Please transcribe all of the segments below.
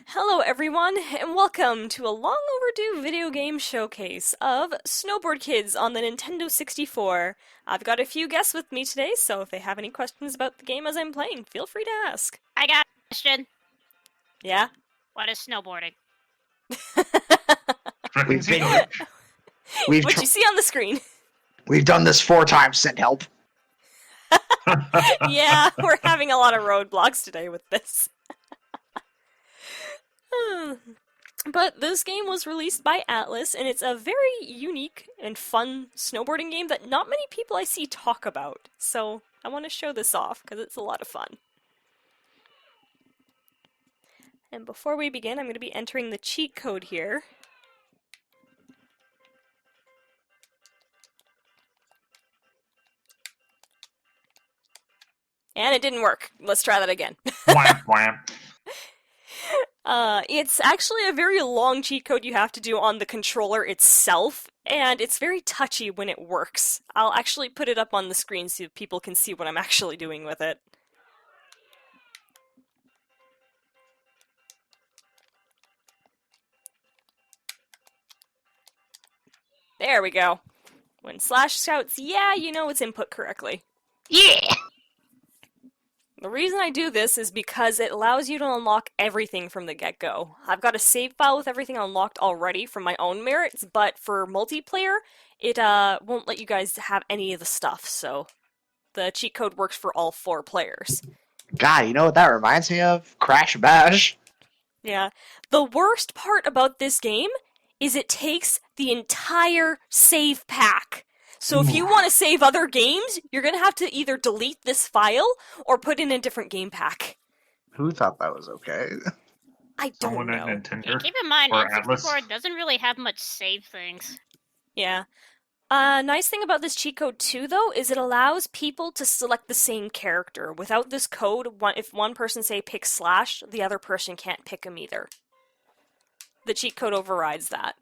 Hello, everyone, and welcome to a long overdue video game showcase of Snowboard Kids on the Nintendo 64. I've got a few guests with me today, so if they have any questions about the game as I'm playing, feel free to ask. I got a question. Yeah? What is snowboarding? We've Freaking been, we've What you see on the screen. we've done this 4 times. Send help. Yeah, we're having a lot of roadblocks today with this. But this game was released by Atlas, and it's a very unique and fun snowboarding game that not many people I see talk about. So I want to show this off because it's a lot of fun. And before we begin, I'm going to be entering the cheat code here. And it didn't work. Let's try that again. Wham, wham. It's actually a very long cheat code you have to do on the controller itself, and it's very touchy when it works. I'll actually put it up on the screen so people can see what I'm actually doing with it. There we go. When Slash shouts, yeah, you know it's input correctly. Yeah! The reason I do this is because it allows you to unlock everything from the get-go. I've got a save file with everything unlocked already from my own merits, but for multiplayer, it won't let you guys have any of the stuff, so the cheat code works for all 4 players. God, you know what that reminds me of? Crash Bash. Yeah. The worst part about this game is it takes the entire save pack. So if you want to save other games, you're going to have to either delete this file or put in a different game pack. Who thought that was okay? I don't Someone know. at Nintendo Keep in mind, or N64 Atlas. doesn't really have much save things. Yeah. Nice thing about this cheat code too, though, is it allows people to select the same character. Without this code, if one person, say, picks Slash, the other person can't pick him either. The cheat code overrides that.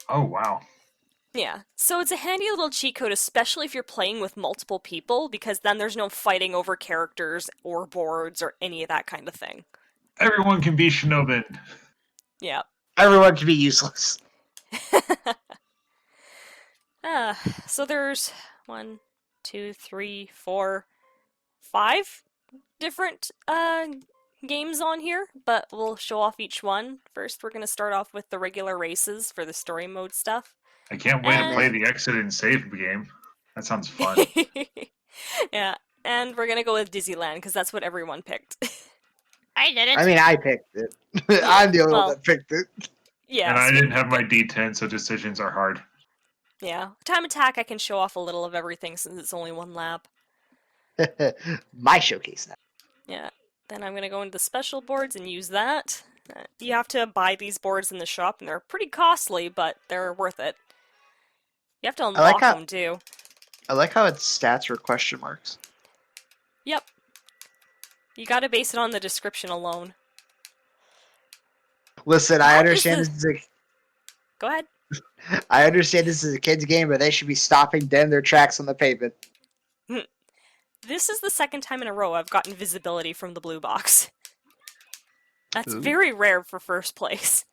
Oh wow. Yeah, so it's a handy little cheat code, especially if you're playing with multiple people, because then there's no fighting over characters or boards or any of that kind of thing. Everyone can be Shinobin. Yeah. Everyone can be useless. So there's 1, 2, 3, 4, 5 different games on here, but we'll show off each one. First, we're going to start off with the regular races for the story mode stuff. I can't wait to And- play the exit and save game. That sounds fun. Yeah, and we're going to go with Disneyland, because that's what everyone picked. I didn't. I mean, I picked it. I'm the only well- one that picked it. Yeah. And I didn't have my D10, so decisions are hard. Yeah. Time attack, I can show off a little of everything since it's only one lap. My showcase now. Yeah. Then I'm going to go into the special boards and use that. You have to buy these boards in the shop, and they're pretty costly, but they're worth it. You have to unlock them, too. I like how its stats are question marks. Yep. You gotta base it on the description alone. Listen, I What understand is this is Go ahead. I understand this is a kid's game, but they should be stopping dead in their tracks on the pavement. This is the second time in a row I've gotten visibility from the blue box. That's Ooh. very rare for first place.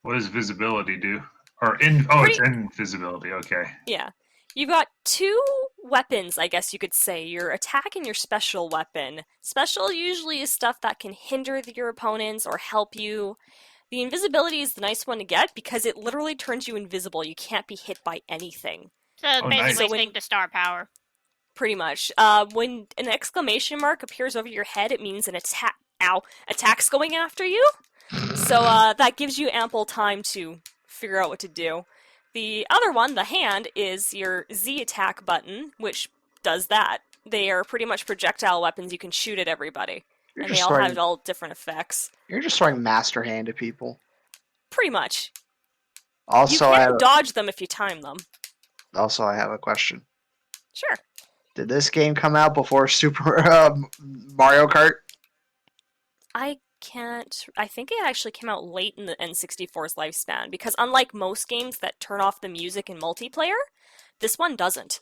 What does visibility do? It's Pretty- invisibility, okay. Yeah. You've got 2 weapons, I guess you could say. Your attack and your special weapon. Special usually is stuff that can hinder your opponents or help you. The invisibility is the nice one to get because it literally turns you invisible. You can't be hit by anything. So Oh, nice. basically So when- take the star power. Pretty much. When an exclamation mark appears over your head, it means an attack's going after you. So that gives you ample time to figure out what to do. The other one, the hand, is your Z attack button, which does that. They are pretty much projectile weapons you can shoot at everybody. You're And they just all throwing, have all different effects. you're just throwing Master Hand at people. Pretty much. You Also, can dodge them if you time them. I have a question. Sure. Did this game come out before Super Mario Kart? I think it actually came out late in the N64's lifespan, because unlike most games that turn off the music in multiplayer, this one doesn't.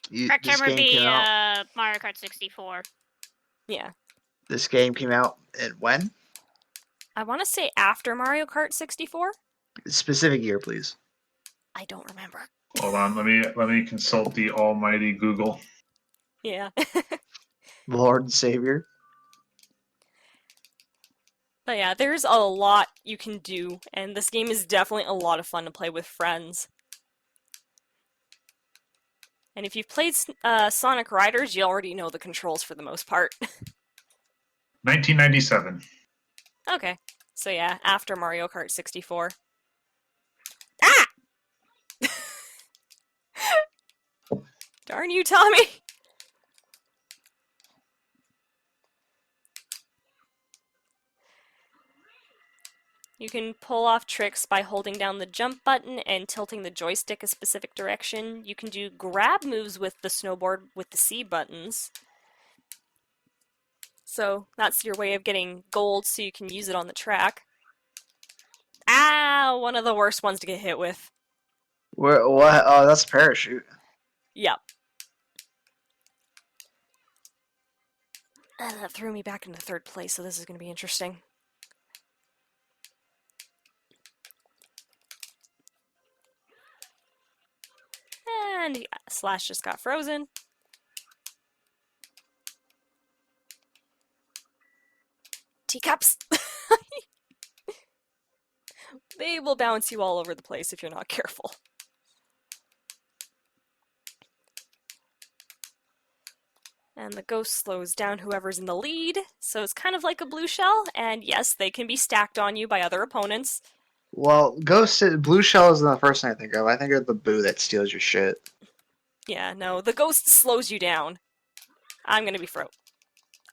Correct This term would game be came out. Mario Kart 64. Yeah. This game came out in when? I want to say after Mario Kart 64. Specific year, please. I don't remember. Hold on, let me consult the almighty Google. Yeah. Lord and Savior. But yeah, there's a lot you can do, and this game is definitely a lot of fun to play with friends. And if you've played Sonic Riders, you already know the controls for the most part. 1997. Okay, so yeah, after Mario Kart 64. Ah! Darn you, Tommy! You can pull off tricks by holding down the jump button and tilting the joystick a specific direction. You can do grab moves with the snowboard with the C buttons. So that's your way of getting gold so you can use it on the track. Ah, one of the worst ones to get hit with. Where? What? Oh, that's a parachute. Yep. And that threw me back into third place, so this is going to be interesting. And yeah, Slash just got frozen. Teacups! They will bounce you all over the place if you're not careful. And the ghost slows down whoever's in the lead, so it's kind of like a blue shell, and yes, they can be stacked on you by other opponents. Well, Blue Shell isn't the first thing I think of. I think of the boo that steals your shit. Yeah, no, the ghost slows you down. I'm gonna be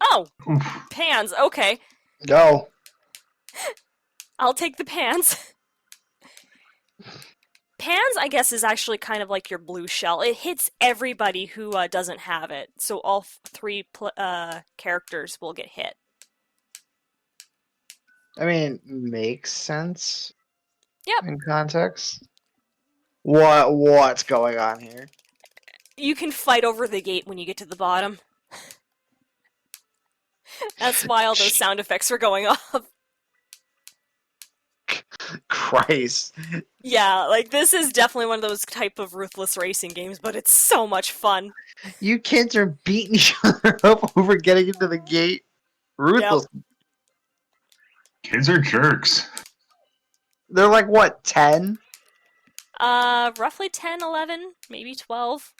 Oh! Oof. Pans, okay. Go. I'll take the pans. Pans, I guess, is actually kind of like your blue shell. It hits everybody who doesn't have it, so all three characters will get hit. I mean, makes sense. Yep. In context. What's going on here? You can fight over the gate when you get to the bottom. That's why all those sound effects are going off. Christ. Yeah, like this is definitely one of those type of ruthless racing games, but it's so much fun. You kids are beating each other up over getting into the gate. Ruthless. Yep. Kids are jerks. They're like, what, 10? Roughly 10, 11, maybe 12.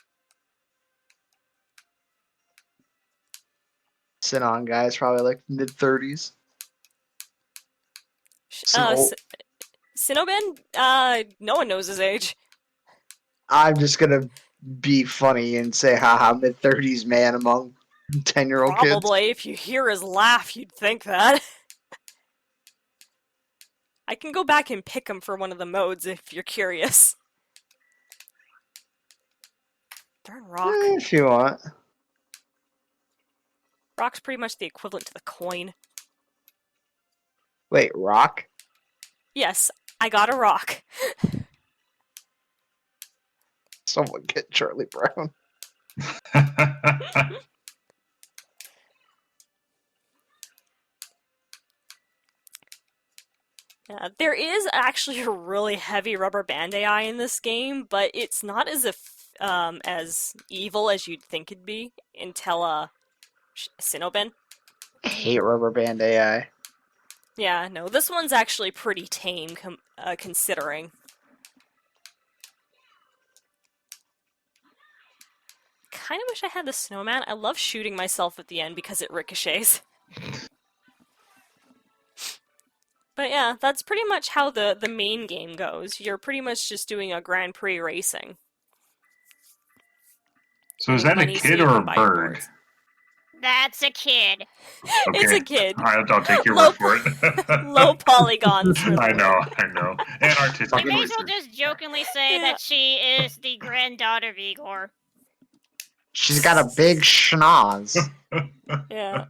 Sinon guys, probably like mid-30s. Sinobin? No one knows his age. I'm just gonna be funny and say, haha, mid-30s man among 10-year-old kids. Probably, if you hear his laugh, you'd think that. I can go back and pick him for one of the modes if you're curious. Darn Rock. If you want. Rock's pretty much the equivalent to the coin. Wait, Rock? Yes, I got a rock. Someone get Charlie Brown. There is actually a really heavy rubber band AI in this game, but it's not as evil as you'd think it'd be until Sinobin. I hate Rubber Band AI. Yeah, no, this one's actually pretty tame considering. Kind of wish I had the snowman. I love shooting myself at the end because it ricochets. But yeah, that's pretty much how the main game goes. You're pretty much just doing a Grand Prix racing. So is that a Money kid so you or a can buy your bird? boards. That's a kid. It's a kid. I'll take your Low word for it. Low polygons. For the I know, word. I know. And artistic I may as well choices. just jokingly say Yeah. that she is the granddaughter of Igor. She's got a big schnoz. Yeah.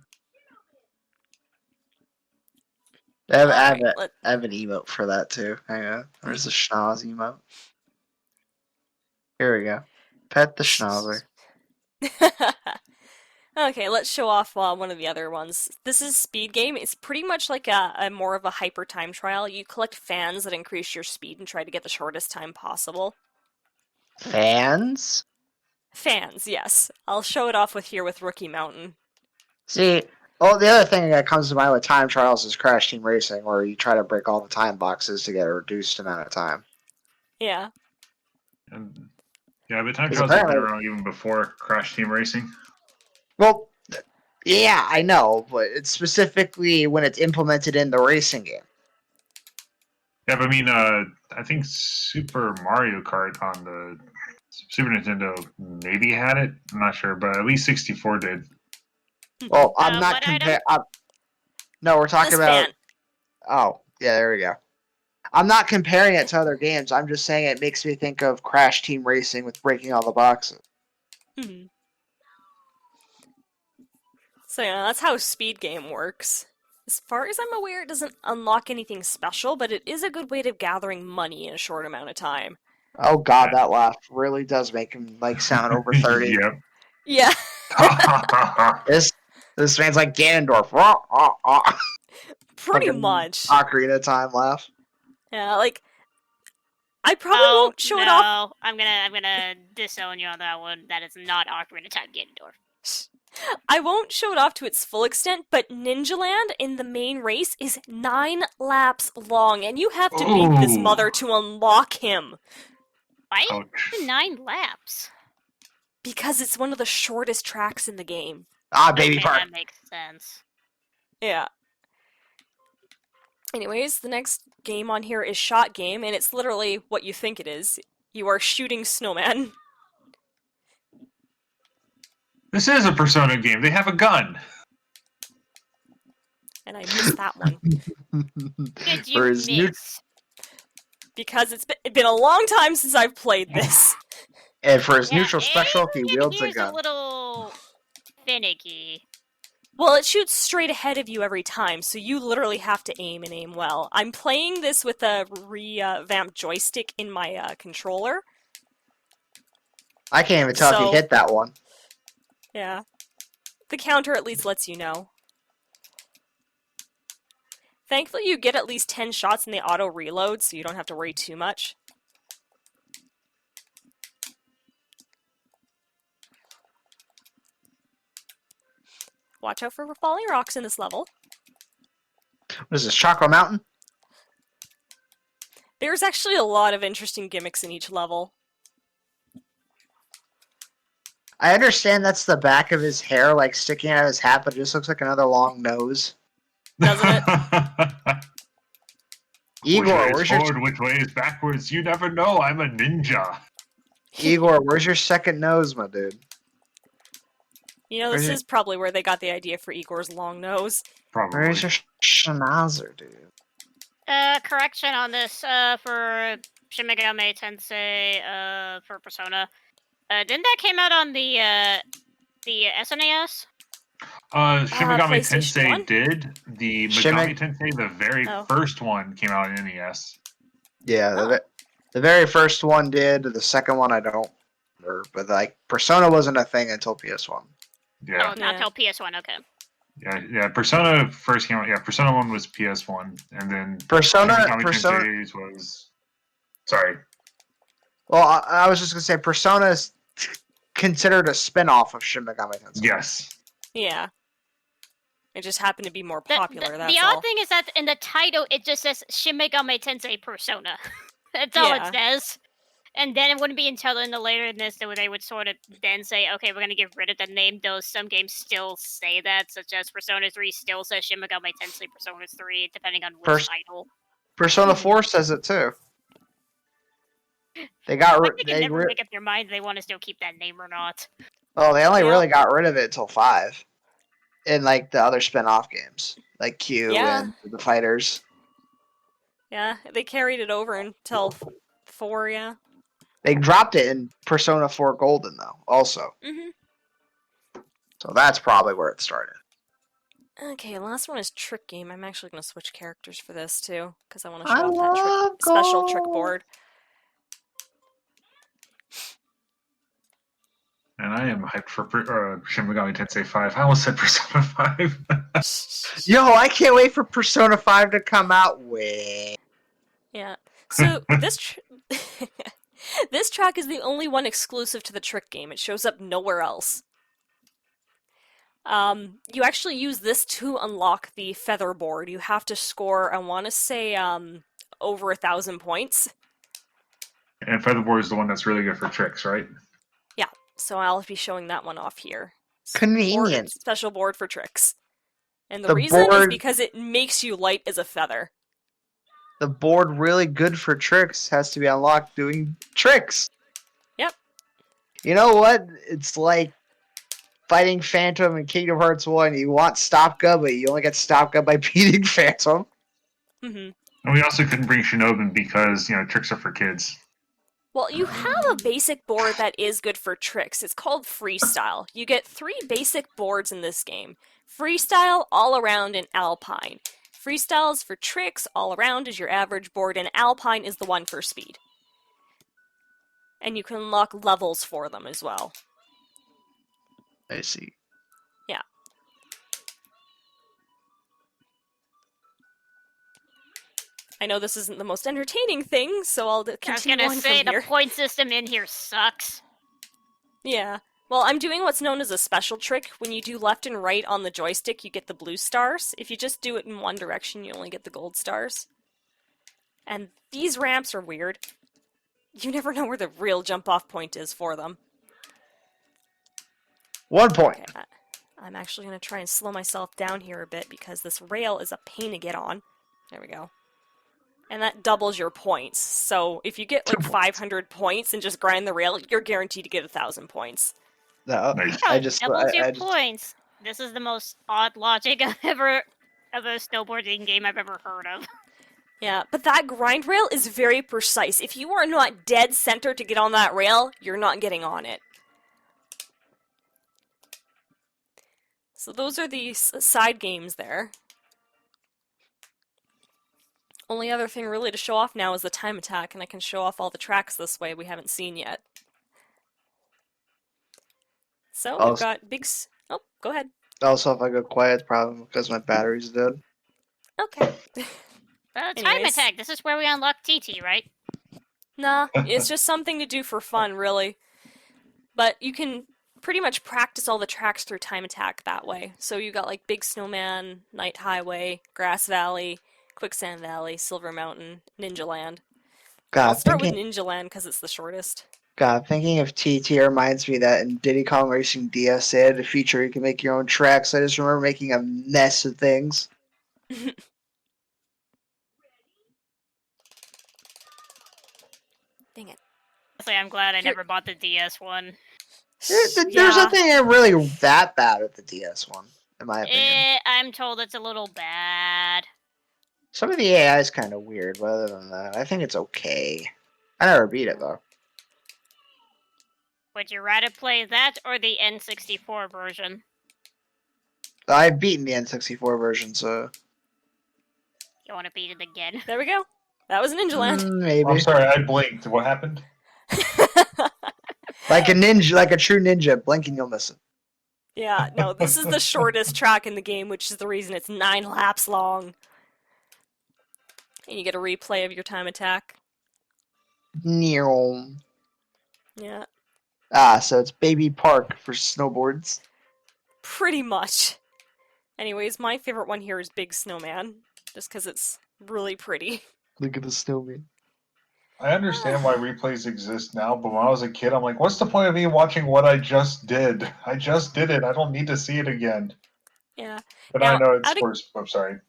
I have, Alright, I have an emote for that too. Hang on. Where's the schnoz emote? Here we go. Pet the schnauzer. Okay, let's show off one of the other ones. This is Speed Game. It's pretty much like a more of a hyper time trial. You collect fans that increase your speed and try to get the shortest time possible. Fans? Fans, yes. I'll show it off with Rookie Mountain. See, oh, the other thing that comes to mind with time trials is Crash Team Racing, where you try to break all the time boxes to get a reduced amount of time. Yeah. And, yeah, but time Because trials have been apparently, around even before Crash Team Racing. well, yeah, I know, but it's specifically when it's implemented in the racing game. Yeah, but I mean, I think Super Mario Kart on the Super Nintendo maybe had it. I'm not sure, but at least 64 did. Well, I'm not What item? comparing. No, we're talking This about. fan. Oh, yeah, there we go. I'm not comparing it to other games. I'm just saying it makes me think of Crash Team Racing with breaking all the boxes. Mhm. So yeah, that's how Speed Game works. As far as I'm aware, it doesn't unlock anything special, but it is a good way of gathering money in a short amount of time. Oh God, that laugh really does make him sound over 30. Yep. Yeah, This man's like Ganondorf. Rah, rah, rah. pretty Fucking much. Ocarina of Time laugh. Yeah, like I probably Oh won't show it off. no, I'm gonna disown you on that one. That is not Ocarina of Time Ganondorf. I won't show it off to its full extent, but Ninja Land in the main race is 9 laps long, and you have to beat this Ooh. mother to unlock him. Why Ouch. 9 laps? Because it's one of the shortest tracks in the game. Ah, Baby Okay, Park. that makes sense. Yeah. Anyways, the next game on here is Shot Game, and it's literally what you think it is. You are shooting snowman. This is a Persona game. They have a gun. And I missed that one. Did For you his new- miss? Because it's been a long time since I've played this. And for his Yeah, neutral special, he wields a here's a gun. little finicky. Well, it shoots straight ahead of you every time, so you literally have to aim and aim well. I'm playing this with a revamped joystick in my controller. I can't even tell if So- he hit that one. Yeah. The counter at least lets you know. Thankfully, you get at least 10 shots in the auto reload, so you don't have to worry too much. Watch out for falling rocks in this level. What is this, Chakra Mountain? There's actually a lot of interesting gimmicks in each level. I understand that's the back of his hair, sticking out of his hat, but it just looks like another long nose. Doesn't it? Igor, which way is where's your forward, which way is backwards? You never know. I'm a ninja. Igor? Where's your second nose, my dude? You know, this Where's your- is probably where they got the idea for Igor's long nose. Probably. Where's your schnauzer, dude? Correction on this, for Shin Megami Tensei, for Persona. Didn't that came out on the SNES? Shin Megami PlayStation Tensei 1? did. The Shin Megami Meg- Tensei, the very Oh. first one, came out in NES. Yeah, Oh. the very first one did. The second one, I don't remember. But Persona wasn't a thing until PS1. Yeah. Oh, not Yeah. till PS1. Okay. Yeah. Persona first came out. Yeah, Persona 1 was PS1, and then Persona. Shin Megami Persona. Tensei was. Sorry. Well, I was just gonna say Persona is considered a spin-off of Shin Megami Tensei. Yes. Yeah. It just happened to be more The- popular, the, that's the all. odd thing is that in the title it just says Shin Megami Tensei Persona. That's all Yeah. it says. And then it wouldn't be until in the later in this that they would sort of then say, okay, we're gonna get rid of the name, though some games still say that, such as Persona 3 still says Shin Megami Tensei Persona 3, depending on which title. Persona 4 says it too. They got I ri- think they they can never ri- make up their mind if they want to still keep that name or not. oh they only Yeah. really got rid of it until 5, in the other spin-off games like Q Yeah. and the Fighters. Yeah, they carried it over until 4, yeah. They dropped it in Persona 4 Golden though, also. So that's probably where it started. Okay, last one is Trick Game. I'm actually going to switch characters for this too, because I want to I show off that love special trick gold. board. And I am hyped for Shin Megami Tensei 5. I almost said Persona 5. Yo, I can't wait for Persona 5 to come out. Wait. Yeah. So this track is the only one exclusive to the Trick game. It shows up nowhere else. You actually use this to unlock the feather board. You have to score, I want to say, over 1,000 points. And Featherboard is the one that's really good for tricks, right? Yeah, so I'll be showing that one off here. Convenient. Special board for tricks. And the The reason is board- because it makes you light as a feather. The board really good for tricks has to be unlocked doing tricks. Yep. You know what? It's like fighting Phantom in Kingdom Hearts 1. You want Stopka, but you only get Stopka by beating Phantom. Mm-hmm. And we also couldn't bring Shinobin because, tricks are for kids. Well, you have a basic board that is good for tricks. It's called Freestyle. You get 3 basic boards in this game. Freestyle, All Around, and Alpine. Freestyle is for tricks, All Around is your average board, and Alpine is the one for speed. And you can unlock levels for them as well. I see. Yeah. I know this isn't the most entertaining thing, so I'll I was continue gonna on say from the here. point system in here sucks. Yeah. Well, I'm doing what's known as a special trick. When you do left and right on the joystick, you get the blue stars. If you just do it in one direction, you only get the gold stars. And these ramps are weird. You never know where the real jump-off point is for them. 1 point. Okay, I'm actually going to try and slow myself down here a bit because this rail is a pain to get on. There we go. And that doubles your points. So if you get like 2 points. 500 points and just grind the rail, you're guaranteed to get 1,000 points. No, Nice. I Oh, just doubles your I just points. This is the most odd logic of a snowboarding game I've ever heard of. Yeah, but that grind rail is very precise. If you are not dead center to get on that rail, you're not getting on it. So those are the side games there. Only other thing really to show off now is the time attack, and I can show off all the tracks this way we haven't seen yet. So we've Also- got big... Oh, go ahead. also if I go quiet, it's probably because my battery's dead. Okay. Time Anyways. attack. This is where we unlock TT, right? Nah, it's just something to do for fun, really. But you can pretty much practice all the tracks through time attack that way. So you got like Big Snowman, Night Highway, Grass Valley, Quicksand Valley, Silver Mountain, Ninja Land. I'll God, start with thinking, Ninja Land because it's the shortest. thinking of TT reminds me that in Diddy Kong Racing DS, they had a feature you can make your own tracks. I just remember making a mess of things. Dang it. Honestly, I'm glad I Here- never bought the DS one. There's Yeah. nothing really that bad with the DS one, in my opinion. I'm told it's a little bad. Some of the AI is kind of weird, but other than that, I think it's okay. I never beat it though. Would you rather play that or the N64 version? I've beaten the N64 version, so You want to beat it again? There we go. That was Ninja Land. maybe I'm sorry, I blinked. What happened? like a ninja, like a true ninja. Blink and you'll miss it. Yeah, no, this is the shortest track in the game, which is the reason it's 9 laps long. And you get a replay of your time attack. Neom. Yeah, So it's Baby Park for snowboards. pretty much. Anyways, my favorite one here is Big Snowman, just because it's really pretty. Look at the snowman. I understand why replays exist now, but when I was a kid, I'm like, what's the point of me watching what I just did? I just did it. I don't need to see it again. Yeah, But Now, I know it's out of- worse. I'm sorry.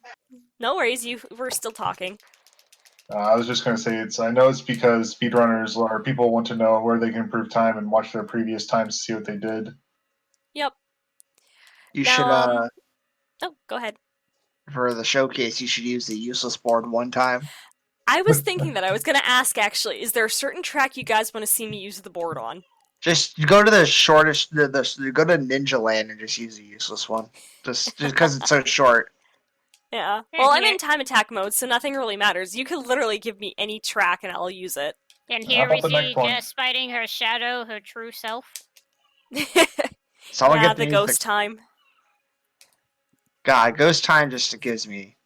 no worries, we're still talking. I was just going to say I know it's because speedrunners or people want to know where they can improve time and watch their previous times to see what they did. Yep. You Now, should Oh, go ahead. for the showcase, you should use the useless board one time. I was thinking that I was going to ask, actually, is there a certain track you guys want to see me use the board on? Just go to the shortest. Go to Ninja Land and just use the useless one. Just because it's so short. Yeah. Here, Well, I'm here. in time attack mode, so nothing really matters. You could literally give me any track and I'll use it. And here How we about the see next one? Jess fighting her shadow, her true self. Someone Yeah, get the me ghost time. God, Ghost Time just gives me,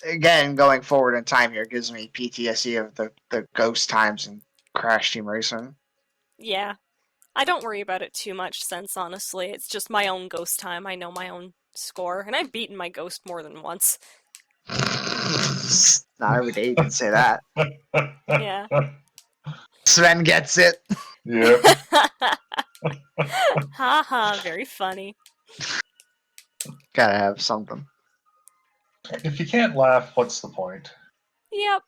again, going forward in time here, gives me PTSD of the Ghost Times and Crash Team Racing. Yeah. I don't worry about it too much since, honestly, it's just my own ghost time. I know my own score, and I've beaten my ghost more than once. Not every day you can say that. Yeah. Sven gets it. Yep. Haha, very funny. Gotta have something. If you can't laugh, what's the point? Yep.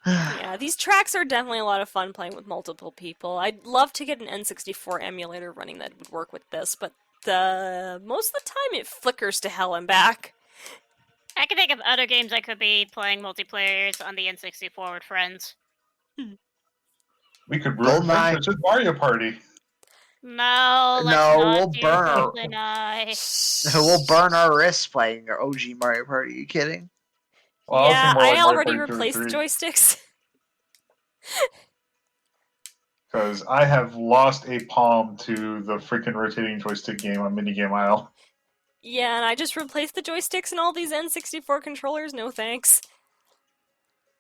Yeah, these tracks are definitely a lot of fun playing with multiple people. I'd love to get an N64 emulator running that would work with this, but most of the time it flickers to hell and back. I can think of other games I could be playing multiplayers on the N64 with friends. We could ruin Goldeneye. friendships with Mario Party. No, let's No, not we'll do burn our GoldenEye. we'll burn our wrists playing our OG Mario Party. Are you kidding? Well, I was Yeah, thinking more I like Mario already Party 2 or replaced the 3. joysticks. Because I have lost a palm to the freaking rotating joystick game on Minigame Isle. Yeah, and I just replaced the joysticks and all these N64 controllers. No thanks.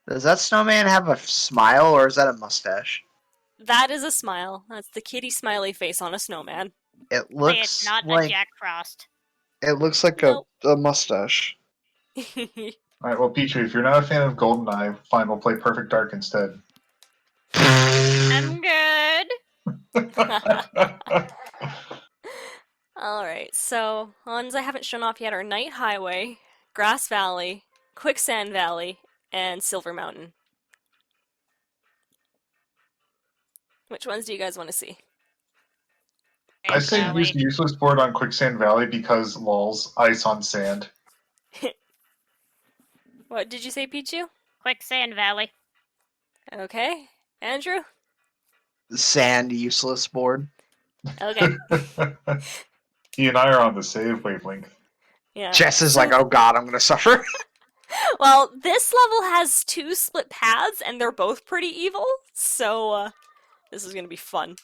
Does that snowman have a smile or is that a mustache? That is a smile. That's the kitty smiley face on a snowman. It Say looks it's not a like Jack Frost. it looks like Nope. a mustache. Alright, well, Petrie, if you're not a fan of GoldenEye, fine, we'll play Perfect Dark instead. I'm good. Alright, so ones I haven't shown off yet are Night Highway, Grass Valley, Quicksand Valley, and Silver Mountain. Which ones do you guys want to see? I say Valley. use the useless board on Quicksand Valley because lols, ice on sand. What did you say, Pichu? Quicksand Valley. Okay. Andrew? Sand useless board. Okay. He and I are on the save wavelength. Yeah. Jess is So- like, oh god, I'm gonna suffer. Well, this level has 2 split paths, and they're both pretty evil, so, this is gonna be fun.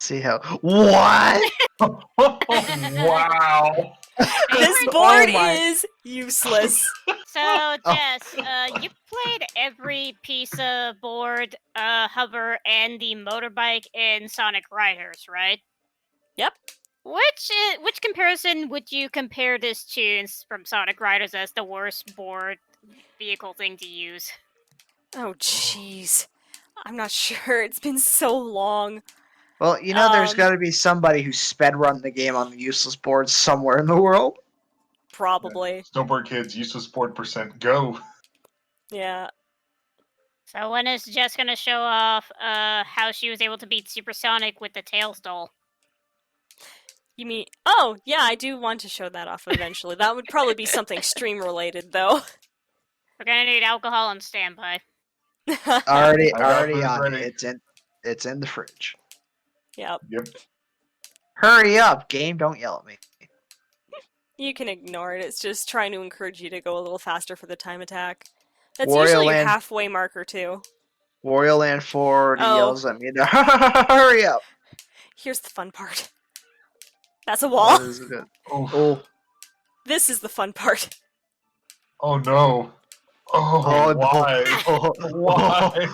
See how what? Wow! This Oh board my- is useless. So, Jess, you played every piece of board, hover, and the motorbike in Sonic Riders, right? Yep. Which comparison would you compare this to from Sonic Riders as the worst board vehicle thing to use? Oh, jeez. I'm not sure. It's been so long. Well, you know, there's Um, got to be somebody who sped run the game on the useless board somewhere in the world. Probably. Snowboard kids, useless board percent, go! Yeah. So when is Jess gonna show off how she was able to beat Supersonic with the Tails doll? You mean... Oh, yeah, I do want to show that off eventually. That would probably be something stream-related, though. We're gonna need alcohol on standby. Already I got booze on ready. it. It's in the fridge. Yep. Yep. Hurry up, game! Don't yell at me. You can ignore it. It's just trying to encourage you to go a little faster for the time attack. That's Wario usually your Land- halfway marker, too. Wario Land 4 Oh. yells at me to hurry up. Here's the fun part. That's a wall. What is it? Oh, Oh, This is the fun part. oh no. Oh, oh no! why? Oh, Why?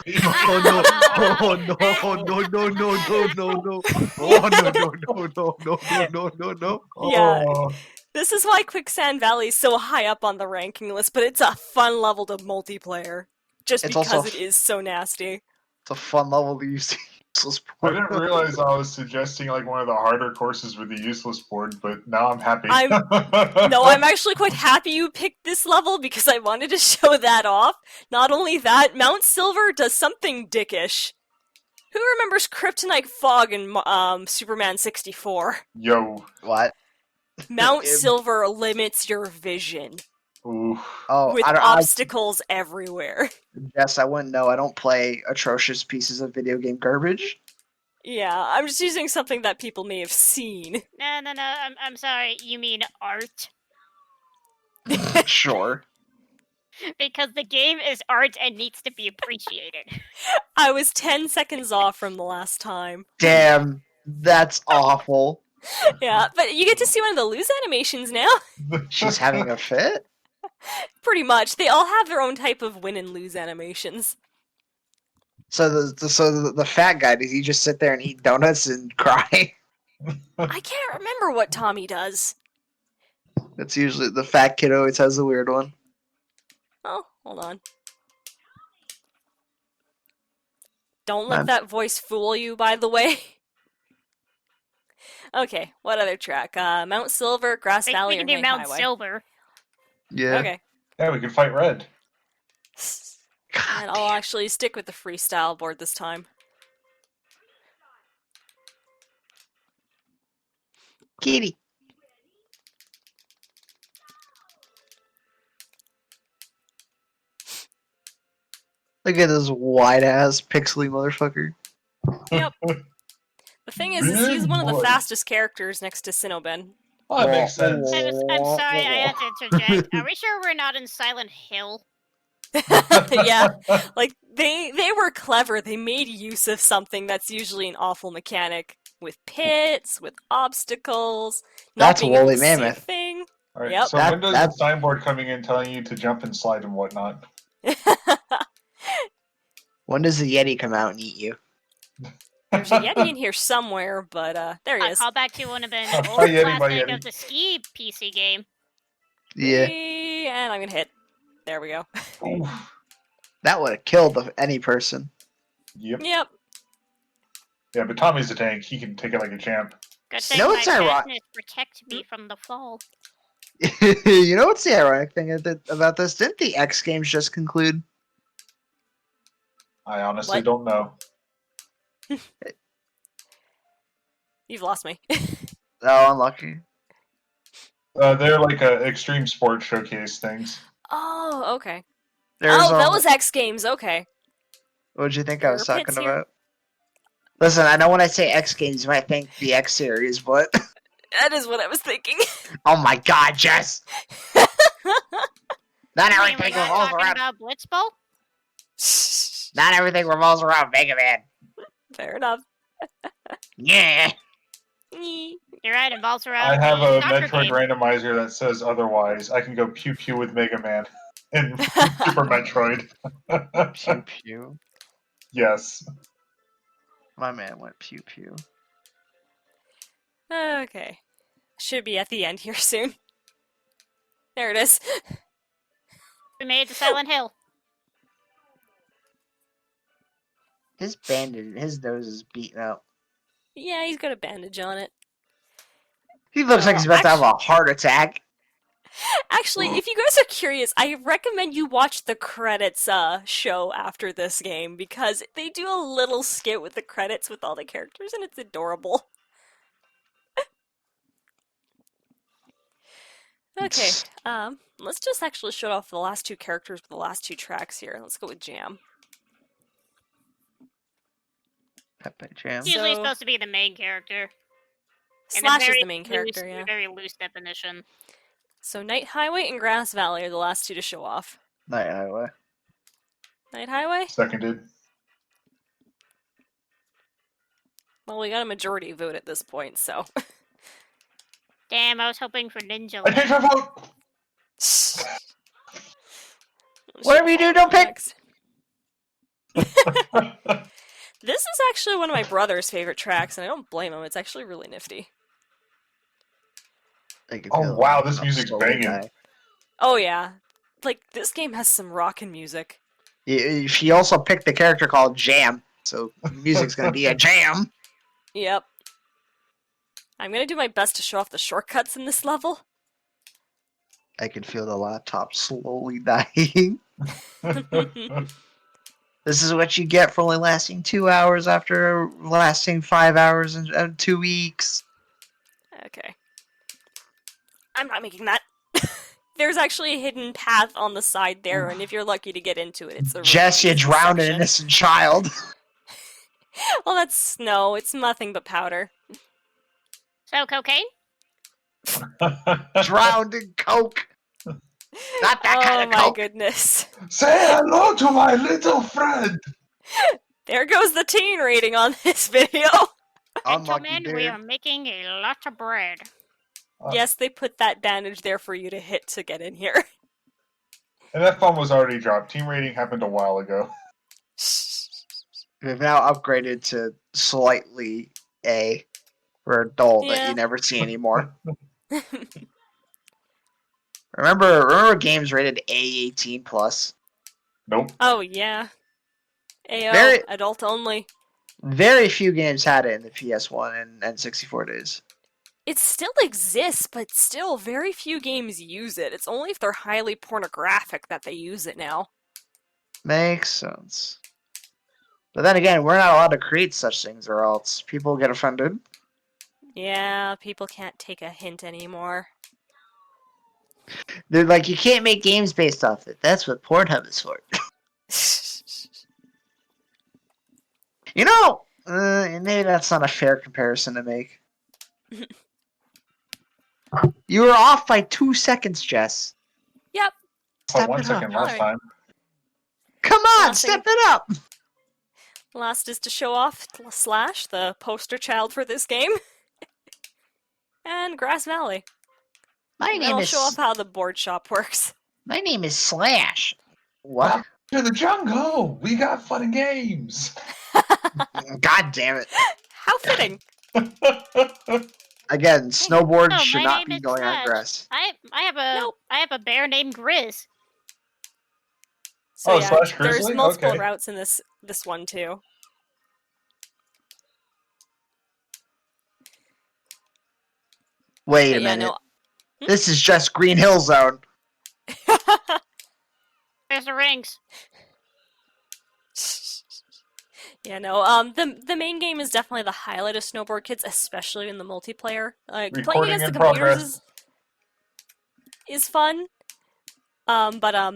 oh no! Oh no! No! No! No! No! No! No! Oh no! No! No! No! No! No! No! No! Yeah. Oh. This is why Quicksand Valley is so high up on the ranking list, but it's a fun level to multiplayer. Just It's because also- it is so nasty. It's a fun level to use the useless I board. didn't realize I was suggesting like one of the harder courses with the useless board, but now I'm happy. No, I'm actually quite happy you picked this level because I wanted to show that off. Not only that, Mount Silver does something dickish. Who remembers Kryptonite Fog in Superman 64? Yo. What? Mount It- Silver limits your vision Ooh. Oh, with I don't. obstacles everywhere. Yes, I wouldn't know. I don't play atrocious pieces of video game garbage. Yeah, I'm just using something that people may have seen. No, I'm sorry. You mean art? Sure. Because the game is art and needs to be appreciated. I was 10 seconds off from the last time. Damn, that's awful. Yeah, but you get to see one of the lose animations now. She's having a fit? Pretty much. They all have their own type of win and lose animations. So the fat guy, does he just sit there and eat donuts and cry? I can't remember what Tommy does. That's usually the fat kid always has the weird one. Oh, hold on. Don't let I'm- that voice fool you, by the way. Okay, what other track? Mount Silver, Grass We Valley, or can do Night Mount Highway? Silver. Yeah. Okay. Yeah, we can fight red. God And I'll actually stick with the freestyle board this time. Kitty. Look at this wide ass pixely motherfucker. Yep. The thing is he's Big one of the boy. fastest characters next to Sinnoben. Oh, that makes sense. I'm sorry, I had to interject. Are we sure we're not in Silent Hill? Yeah, like they were clever. They made use of something that's usually an awful mechanic with pits, with obstacles. Not That's being able woolly to see a mammoth. thing. All right, Yep. so That- when does that- the signboard coming in telling you to jump and slide and whatnot? When does the Yeti come out and eat you? There's a Yeti in here somewhere, but there he I'll is. call back to one of the Hi, old Yeti, bye, classic Yeti. of the ski PC game. Yeah, And I'm gonna hit. There we go. Oof. that would have killed any person. Yep. Yep. Yeah, but Tommy's a tank. He can take it like a champ. Good thing No, my it's ironic. fatness protect me from the fall. You know what's the ironic thing about this? Didn't the X Games just conclude? I honestly What? don't know. You've lost me. Oh, unlucky. They're like extreme sports showcase things. Oh, okay. There's Oh, that was X Games. Okay. What'd you think I was There are talking pits here. about? Listen, I know when I say X Games, you might think the X series, but That is what I was thinking. oh my God, Jess! Not I mean, we're everything not revolves talking around. about Blitzball? Not everything revolves around Mega Man. Fair enough. Yeah. Nyeh. You're right, it involves around I have the a soccer Metroid game. randomizer that says otherwise. I can go pew pew with Mega Man in Super Metroid. Pew pew. Yes. My man went pew pew. Okay. Should be at the end here soon. There it is. We made it to Silent Hill. His bandage, his nose is beaten up. Yeah, he's got a bandage on it. He looks like he's about to have a heart attack. Actually, if you guys are curious, I recommend you watch the credits show after this game because they do a little skit with the credits with all the characters and it's adorable. Okay, let's just actually show off the last two characters with the last two tracks here. Let's go with Jam. Pepe Jam. Usually So- supposed to be the main character. And a Slash is very the main loose- character, yeah. Very loose definition. So Night Highway and Grass Valley are the last two to show off. Night Highway. Night Highway? Seconded. Well, we got a majority vote at this point, so. Damn, I was hoping for Ninja I changed my Land. vote! Whatever you do, don't pick. Next. This is actually one of my brother's favorite tracks, and I don't blame him. It's actually really nifty. I can Oh, feel wow, it. this I'm music's slowly banging. dying. Oh yeah, like this game has some rockin' music. She also picked the character called Jam, so music's gonna be a jam. Yep. I'm gonna do my best to show off the shortcuts in this level. I can feel the laptop slowly dying. This is what you get for only lasting 2 hours after lasting 5 hours in 2 weeks. Okay. I'm not making that. There's actually a hidden path on the side there, and if you're lucky to get into it, it's a really Jess, you easy drowned an section. innocent child. Well, that's snow. It's nothing but powder. So, cocaine? Drowned in coke. Not that kind Oh of my Coke. goodness. Say hello to my little friend. There goes the teen rating on this video. Unlucky Gentlemen, we dude. are making a lot of bread. Yes, they put that bandage there for you to hit to get in here. And that phone was already dropped. Team rating happened a while ago. We've now upgraded to slightly A for adult that Yeah. you never see anymore. Remember games rated A18 plus? Nope. Oh, yeah. AO, Very- adult only. Very few games had it in the PS1 and N64 days. It still exists, but still very few games use it. It's only if they're highly pornographic that they use it now. Makes sense. But then again, we're not allowed to create such things or else people get offended. Yeah, people can't take a hint anymore. They're like, you can't make games based off it. That's what Pornhub is for. You know, maybe that's not a fair comparison to make. You were off by 2 seconds, Jess. Yep. For Step 1 it second up. last time. Come on, Last step it up. Last is to show off Slash, the poster child for this game. And Grass Valley. My And name I'll is show off how the board shop works. Slash. What? To the jungle. We got fun and games. God damn it! How fitting. Again, snowboard Oh, should my not name be is going on Slash. grass. I have a bear named Grizz. So Oh, yeah, Slash there's Grizzly? multiple Okay. routes in this one too. Wait But a yeah, minute. no. This is just Green Hill Zone. There's the rings. Yeah, no. The main game is definitely the highlight of Snowboard Kids, especially in the multiplayer. Like playing Recording against the in computers progress. is fun. But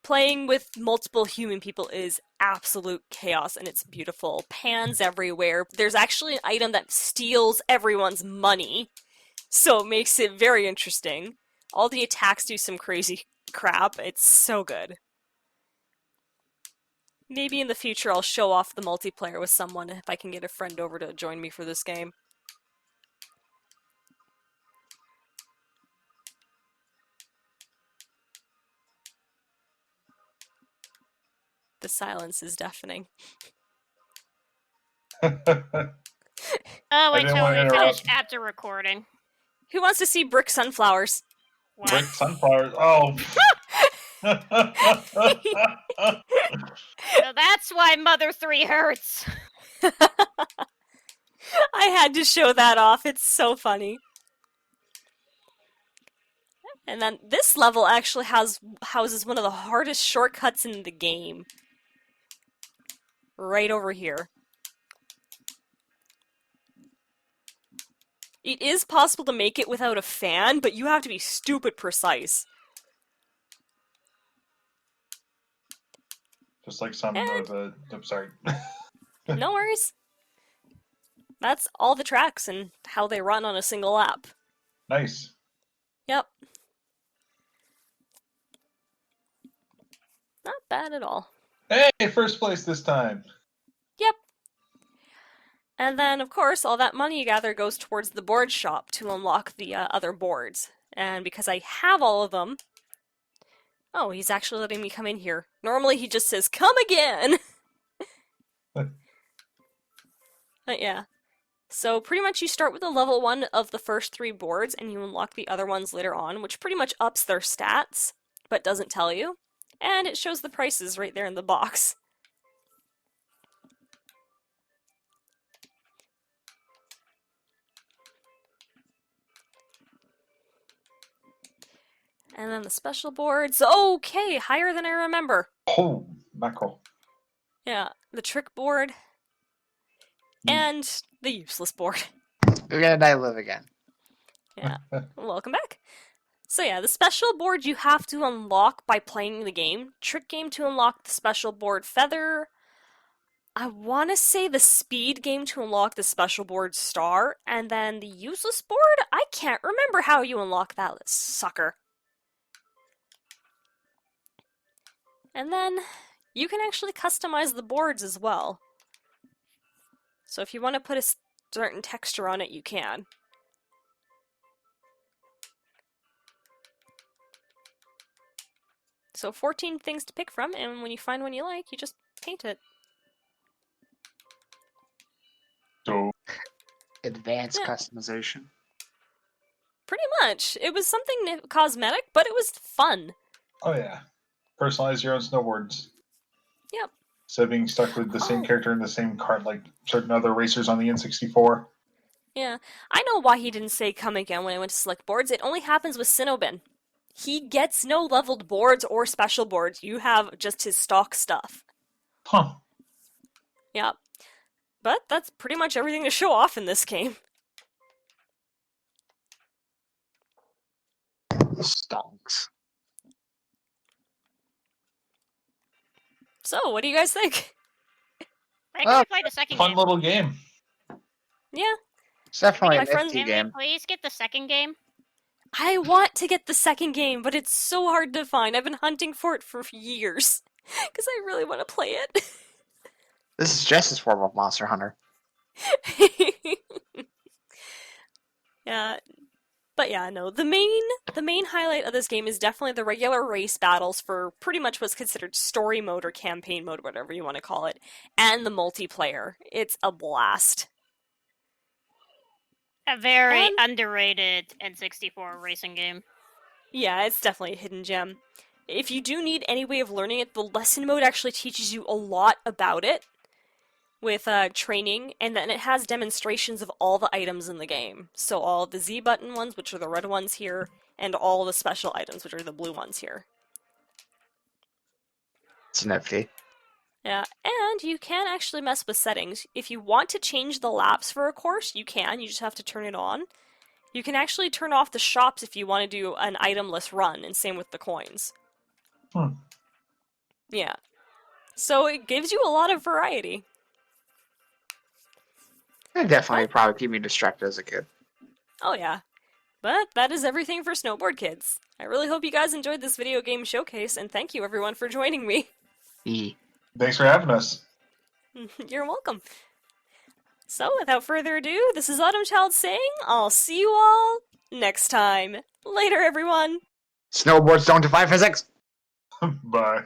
playing with multiple human people is absolute chaos, and it's beautiful. Pans everywhere. There's actually an item that steals everyone's money, so it makes it very interesting. All the attacks do some crazy crap. It's so good. Maybe in the future I'll show off the multiplayer with someone if I can get a friend over to join me for this game. The silence is deafening. Oh, wait didn't till wanna we finish interrupt. after recording. Who wants to see brick sunflowers? What? Brick sunflowers. Oh. So that's why Mother 3 hurts. I had to show that off. It's so funny. And then this level actually houses one of the hardest shortcuts in the game. Right over here. It is possible to make it without a fan, but you have to be stupid precise. Just like some of the. I'm sorry. No worries. That's all the tracks and how they run on a single lap. Nice. Yep. Not bad at all. Hey, first place this time. Yep. And then, of course, all that money you gather goes towards the board shop to unlock the other boards. And because I have all of them... Oh, he's actually letting me come in here. Normally he just says, "Come again!" But yeah. So pretty much you start with the level 1 of the first 3 boards, and you unlock the other ones later on, which pretty much ups their stats, but doesn't tell you. And it shows the prices right there in the box. And then the special boards. Okay, higher than I remember. Oh, mackerel. Yeah, the trick board. And the useless board. We're gonna die live again. Yeah, welcome back. So yeah, the special board you have to unlock by playing the game. Trick game to unlock the special board feather. I want to say the speed game to unlock the special board star. And then the useless board, I can't remember how you unlock that sucker. And then you can actually customize the boards as well. So if you want to put a certain texture on it, you can. So 14 things to pick from, and when you find one you like, you just paint it. So Advanced Yeah. customization. Pretty much. It was something cosmetic, but it was fun. oh yeah, personalize your own snowboards. Yep. Instead of being stuck with the same Oh. character in the same cart like certain other racers on the N64. Yeah. I know why he didn't say come again when I went to select boards. It only happens with Sinobin. He gets no leveled boards or special boards. You have just his stock stuff. Huh. Yeah. But that's pretty much everything to show off in this game. Stonks. So, what do you guys think? I can play the second Fun game. little game. Yeah. It's definitely My a friend- nifty Can we game. please get the second game? I want to get the second game, but it's so hard to find. I've been hunting for it for years. Because I really want to play it. This is just his form of Monster Hunter. Yeah. But yeah, no. The main highlight of this game is definitely the regular race battles for pretty much what's considered story mode or campaign mode, whatever you want to call it, and the multiplayer. It's a blast. A very And- underrated N64 racing game. Yeah, it's definitely a hidden gem. If you do need any way of learning it, the lesson mode actually teaches you a lot about it with training, and then it has demonstrations of all the items in the game. So all the Z button ones, which are the red ones here, and all the special items, which are the blue ones here. It's nifty. Yeah, and you can actually mess with settings. If you want to change the laps for a course, you can. You just have to turn it on. You can actually turn off the shops if you want to do an itemless run, and same with the coins. Hmm. Yeah. So it gives you a lot of variety. It definitely probably keep me distracted as a kid. Oh yeah. But that is everything for Snowboard Kids. I really hope you guys enjoyed this video game showcase, and thank you everyone for joining me. E. Thanks for having us. You're welcome. So, without further ado, this is Autumn Child saying, I'll see you all next time. Later, everyone! Snowboards don't defy physics. Bye.